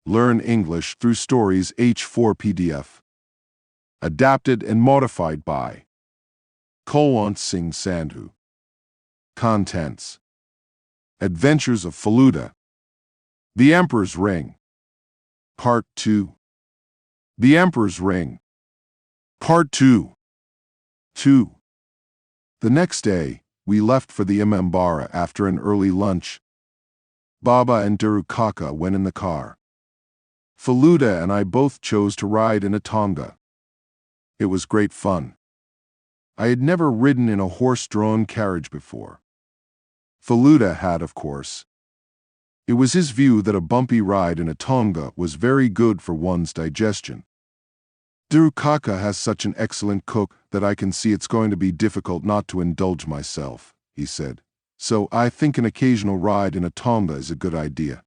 Learn English through Stories H4 PDF. Adapted and modified by Kulwant Singh Sandhu. Contents: Adventures of Feluda. The Emperor's Ring. Part 2. The Emperor's Ring. Part 2. 2. The next day, we left for the Imambara after an early lunch. Baba and Duru Kaka went in the car. Feluda and I both chose to ride in a tonga. It was great fun. I had never ridden in a horse-drawn carriage before. Feluda had, of course. It was his view that a bumpy ride in a tonga was very good for one's digestion. Duru Kaka has such an excellent cook that I can see it's going to be difficult not to indulge myself, he said. So I think an occasional ride in a tonga is a good idea.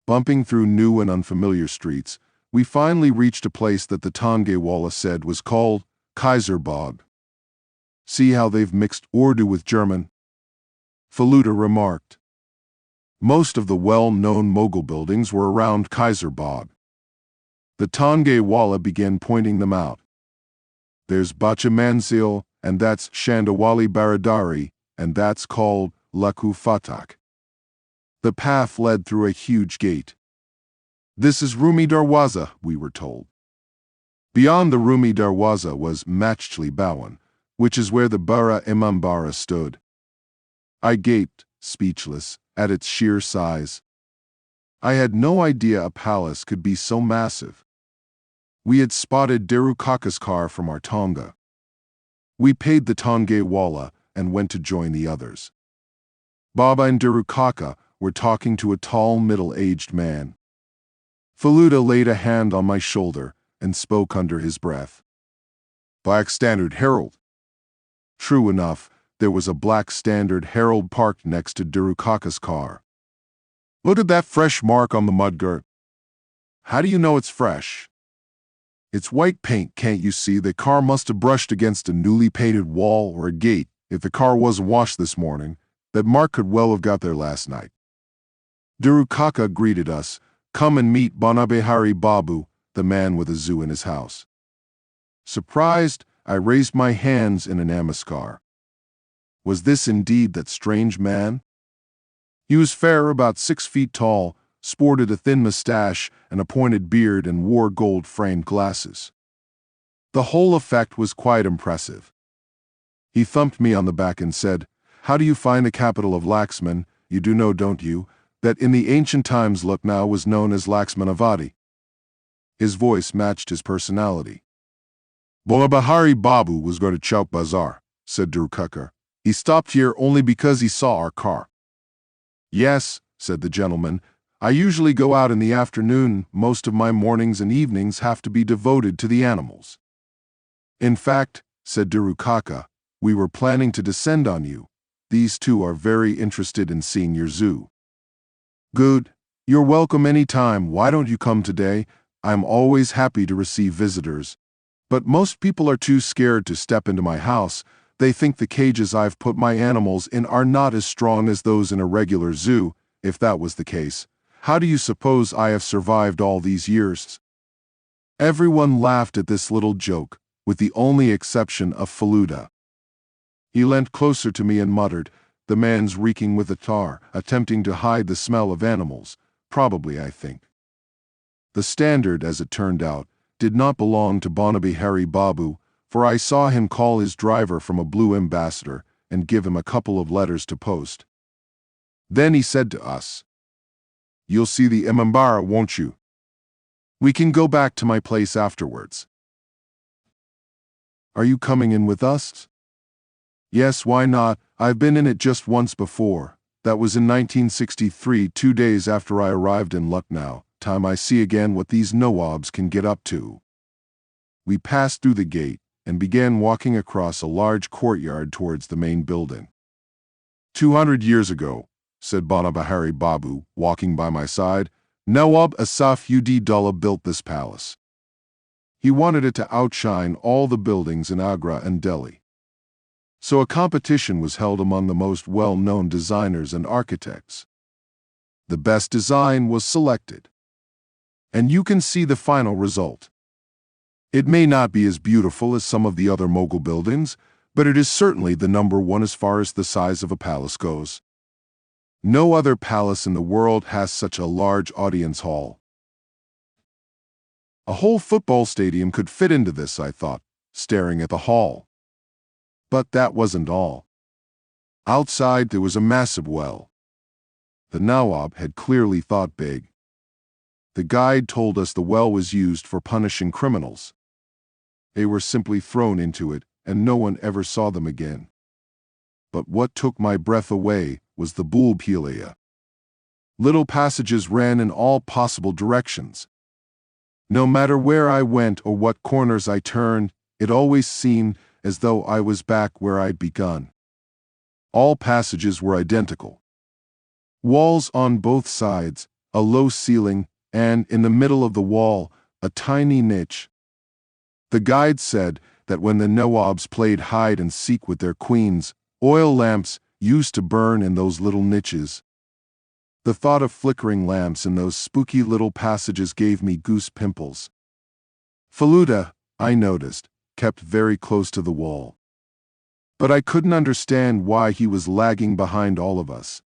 Bumping through new and unfamiliar streets, we finally reached a place that the Tongewala said was called Kaiserbog. See how they've mixed Urdu with German? Feluda remarked. Most of the well-known Mughal buildings were around Kaiserbog. The Tongewala began pointing them out. There's Bacha Manzil, and that's Shandawali Baradari, and that's called Laku Fatak. The path led through a huge gate. This is Rumi Darwaza, we were told. Beyond the Rumi Darwaza was Machli Bhawan, which is where the Bara Imambara stood. I gaped, speechless, at its sheer size. I had no idea a palace could be so massive. We had spotted Duru Kaka's car from our tonga. We paid the Tongewala and went to join the others. Baba and Duru Kaka were talking to a tall, middle-aged man. Feluda laid a hand on my shoulder and spoke under his breath. Black Standard Herald. True enough, there was a Black Standard Herald parked next to Duru Kaka's car. Look at that fresh mark on the mudguard. How do you know it's fresh? It's white paint, can't you see? The car must have brushed against a newly painted wall or a gate. If the car wasn't washed this morning, that mark could well have got there last night. Duru Kaka greeted us. Come and meet Banabehari Babu, the man with a zoo in his house. Surprised, I raised my hands in a namaskar. Was this indeed that strange man? He was fair, about 6 feet tall, sported a thin mustache and a pointed beard, and wore gold-framed glasses. The whole effect was quite impressive. He thumped me on the back and said, How do you find the capital of Laxman? You do know, don't you, that in the ancient times Lucknow was known as Laxmanavadi? His voice matched his personality. Bolabahari Babu was going to Chowk Bazaar, said Duru Kaka. He stopped here only because he saw our car. Yes, said the gentleman. I usually go out in the afternoon. Most of my mornings and evenings have to be devoted to the animals. In fact, said Duru Kaka, we were planning to descend on you. These two are very interested in seeing your zoo. Good. You're welcome any time. Why don't you come today? I'm always happy to receive visitors. But most people are too scared to step into my house. They think the cages I've put my animals in are not as strong as those in a regular zoo. If that was the case, how do you suppose I have survived all these years? Everyone laughed at this little joke, with the only exception of Feluda. He leant closer to me and muttered, The man's reeking with tar, attempting to hide the smell of animals, probably, I think. The Standard, as it turned out, did not belong to Banabihari Babu, for I saw him call his driver from a blue ambassador and give him a couple of letters to post. Then he said to us, You'll see the Imambara, won't you? We can go back to my place afterwards. Are you coming in with us? Yes, why not? I've been in it just once before. That was in 1963, 2 days after I arrived in Lucknow. Time I see again what these Nawabs can get up to. We passed through the gate and began walking across a large courtyard towards the main building. 200 years ago, said Banabahari Babu, walking by my side, Nawab Asaf ud Dullah built this palace. He wanted it to outshine all the buildings in Agra and Delhi. So a competition was held among the most well-known designers and architects. The best design was selected. and you can see the final result. It may not be as beautiful as some of the other Mughal buildings, but it is certainly the number one as far as the size of a palace goes. No other palace in the world has such a large audience hall. A whole football stadium could fit into this, I thought, staring at the hall. But that wasn't all. Outside there was a massive well. The Nawab had clearly thought big. The guide told us the well was used for punishing criminals. They were simply thrown into it, and no one ever saw them again. But what took my breath away was the bulbhelia. Little passages ran in all possible directions. No matter where I went or what corners I turned, it always seemed as though I was back where I'd begun. All passages were identical. Walls on both sides, a low ceiling, and in the middle of the wall, a tiny niche. The guide said that when the Nawabs played hide and seek with their queens, oil lamps used to burn in those little niches. The thought of flickering lamps in those spooky little passages gave me goose pimples. Feluda, I noticed, kept very close to the wall. But I couldn't understand why he was lagging behind all of us.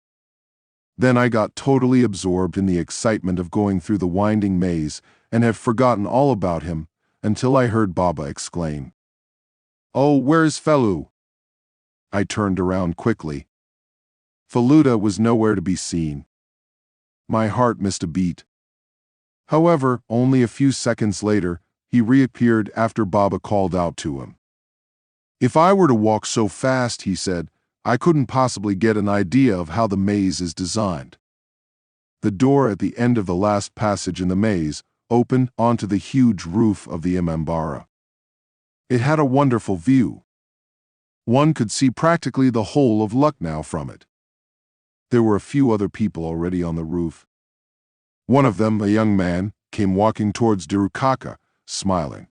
Then I got totally absorbed in the excitement of going through the winding maze and have forgotten all about him until I heard Baba exclaim, "Oh, where's Felu?" I turned around quickly. Feluda was nowhere to be seen. My heart missed a beat. However, only a few seconds later, he reappeared after Baba called out to him. "If I were to walk so fast," he said, "I couldn't possibly get an idea of how the maze is designed." The door at the end of the last passage in the maze opened onto the huge roof of the Imambara. It had a wonderful view. One could see practically the whole of Lucknow from it. There were a few other people already on the roof. One of them, a young man, came walking towards Dirukaka, smiling.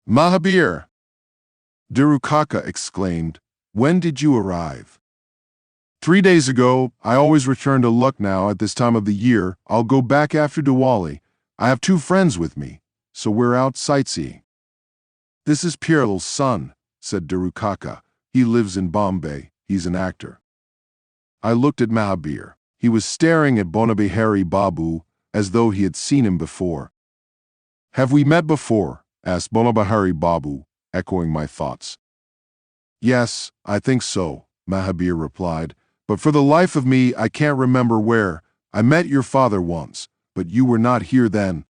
"Mahabir!" Dirukaka exclaimed, "When did you arrive?" 3 days ago. I always return to Lucknow at this time of the year. I'll go back after Diwali. I have 2 friends with me, so we're out sightseeing." "This is Pirlal's son," said Dirukaka. "He lives in Bombay. He's an actor." I looked at Mahabir. He was staring at Bonabihari Babu as though he had seen him before. "Have we met before?" asked Bonabihari Babu, echoing my thoughts. "Yes, I think so," Mahabir replied, "but for the life of me I can't remember where. I met your father once, but you were not here then."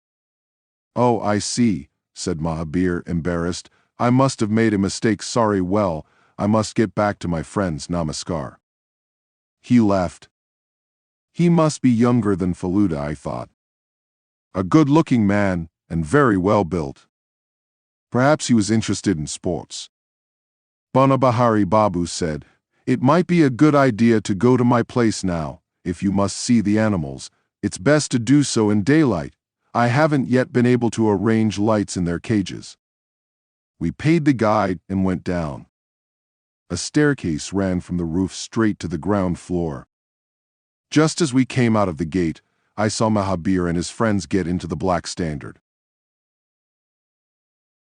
"Oh, I see," said Mahabir, embarrassed. "I must have made a mistake. Sorry. Well, I must get back to my friends. Namaskar." He left. He must be younger than Feluda, I thought. A good-looking man and very well built. Perhaps he was interested in sports. Bonabihari Babu said, "It might be a good idea to go to my place now. If you must see the animals, it's best to do so in daylight. I haven't yet been able to arrange lights in their cages." We paid the guide and went down. A staircase ran from the roof straight to the ground floor. Just as we came out of the gate, I saw Mahabir and his friends get into the Black Standard.